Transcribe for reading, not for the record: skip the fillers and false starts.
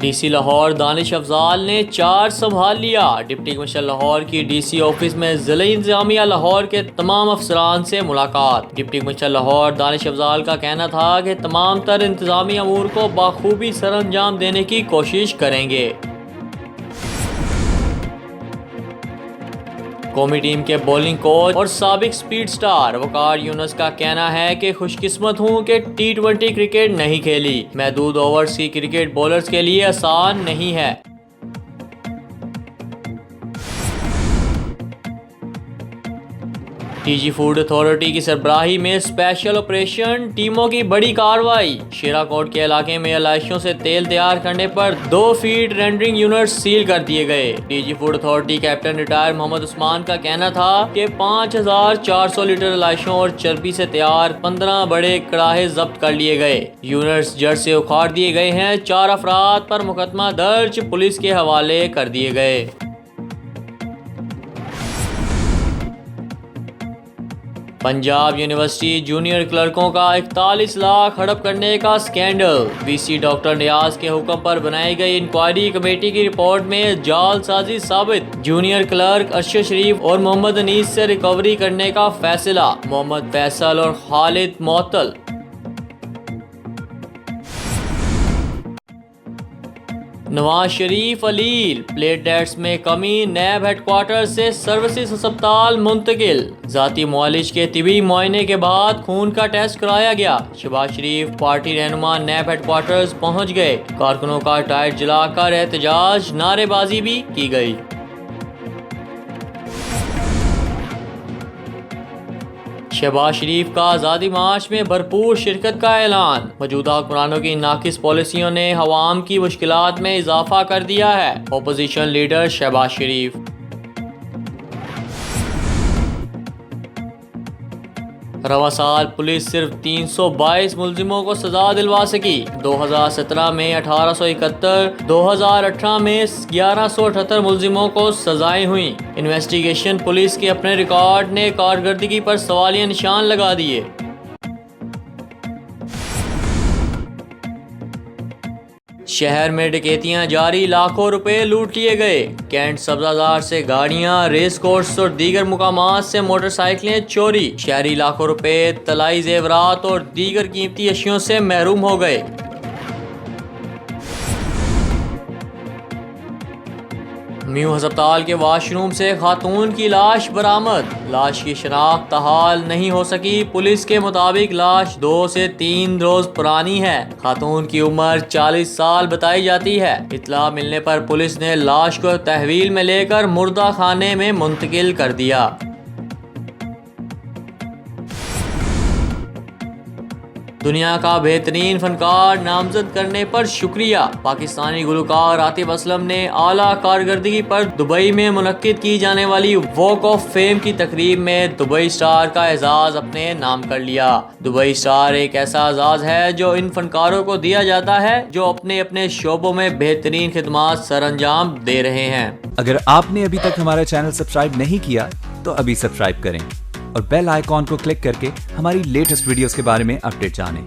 DC Lahore Danish Afzal ने charge संभाल लिया। डिप्टी कमिश्नर लाहौर की डीसी ऑफिस में जिला इंतजामिया लाहौर के तमाम अफसरान से मुलाकात। डिप्टी कमिश्नर लाहौर दानिश अफजाल का कहना था कि तमाम तर इंतजामी अमूर को बाखूबी सर अंजाम देने की कोशिश करेंगे। कौमी टीम के बॉलिंग कोच और साबिक स्पीड स्टार वकार यूनुस का कहना है कि खुशकिस्मत हूं कि T20 क्रिकेट नहीं खेली। महदूद ओवर्स की क्रिकेट बॉलर्स के लिए आसान नहीं है। टीजी फूड अथॉरिटी की सरबराही में स्पेशल ऑपरेशन टीमों की बड़ी कार्रवाई। शेराकोट के इलाके में अलाइशों से तेल तैयार करने पर 2 फीट रेंडरिंग यूनिट सील कर दिए गए। TG food authority captain retire Mohammed Usman का कहना था कि 5400 लीटर अलाइशों और चर्बी से तैयार 15 बड़े कड़ाहे जब्त कर लिए गए। यूनिट्स जड़ से उखाड़ दिए गए हैं। 4 अफराद पर मुकदमा दर्ज पुलिस के हवाले कर दिए गए। पंजाब यूनिवर्सिटी जूनियर क्लर्कों का 41 लाख हड़प करने का स्कैंडल। वीसी डॉक्टर नियाज के हुक्म पर बनाई गई इंक्वायरी कमेटी की रिपोर्ट में जालसाजी साबित। जूनियर क्लर्क अरशद शरीफ और मोहम्मद अनीस से रिकवरी करने का फैसला। मोहम्मद फैसल और खालिद मुअत्तल। नवाज शरीफ अलील प्लेटलेट्स में कमी। नैब हेडक्वार्टर से सर्विसेज अस्पताल मुंतकिल। जाती मुआलिज के तिबी मुआयने के बाद खून का टेस्ट कराया गया। शहबाज शरीफ पार्टी रहनुमा नैब हेडक्वार्टर्स पहुंच गए। कारकुनों का टायर जलाकर एहतजाज, नारेबाजी भी की गई। शहबाज शरीफ का आज़ादी मार्च में भरपूर शिरकत का ऐलान। मौजूदा हुक्मरानों की नाकिस पॉलिसियों ने अवाम की मुश्किलात में इजाफा कर दिया है। ओपोजिशन लीडर शहबाज शरीफ। रवा साल पुलिस सिर्फ 322 मुलजिमों को सजा दिलवा सकी। 2017 में 1871, 2018 में 1178 मुलजिमों को सजाएं हुई। इन्वेस्टिगेशन पुलिस के अपने रिकॉर्ड ने कारकर्दगी पर सवालिया निशान लगा दिए। शहर में डकैतियां जारी, लाखों रुपए लूट लिए गए। कैंट सब्जाजार से गाड़ियां, रेस कोर्स और दीगर मुकामात से मोटरसाइकिलें चोरी। शहरी लाखों रुपए, तलाई जेवरात और दीगर कीमती अशियों से महरूम हो गए। म्यू अस्पताल के वाशरूम से खातून की लाश बरामद। लाश की शनाख्त हाल नहीं हो सकी। पुलिस के मुताबिक लाश 2 से 3 रोज पुरानी है। खातून की उम्र 40 साल बताई जाती है। इत्तला मिलने पर पुलिस ने लाश को तहवील में लेकर मुर्दा खाने में मुंतकिल कर दिया। दुनिया का बेहतरीन फनकार नामजद करने पर शुक्रिया। पाकिस्तानी गुलकार आतिफ असलम ने आला कारकर्दगी पर दुबई में मुनक्किद की जाने वाली वॉक ऑफ फेम की तकरीब में दुबई स्टार का एजाज अपने नाम कर लिया। दुबई स्टार एक ऐसा एजाज है जो इन फनकारों को दिया जाता है जो अपने अपने शोबों में बेहतरीन खिदमात सर अंजाम दे रहे हैं। अगर आपने अभी तक हमारा चैनल सब्सक्राइब नहीं किया तो अभी सब्सक्राइब करें और बेल आइकॉन को क्लिक करके हमारी लेटेस्ट वीडियोस के बारे में अपडेट जानें।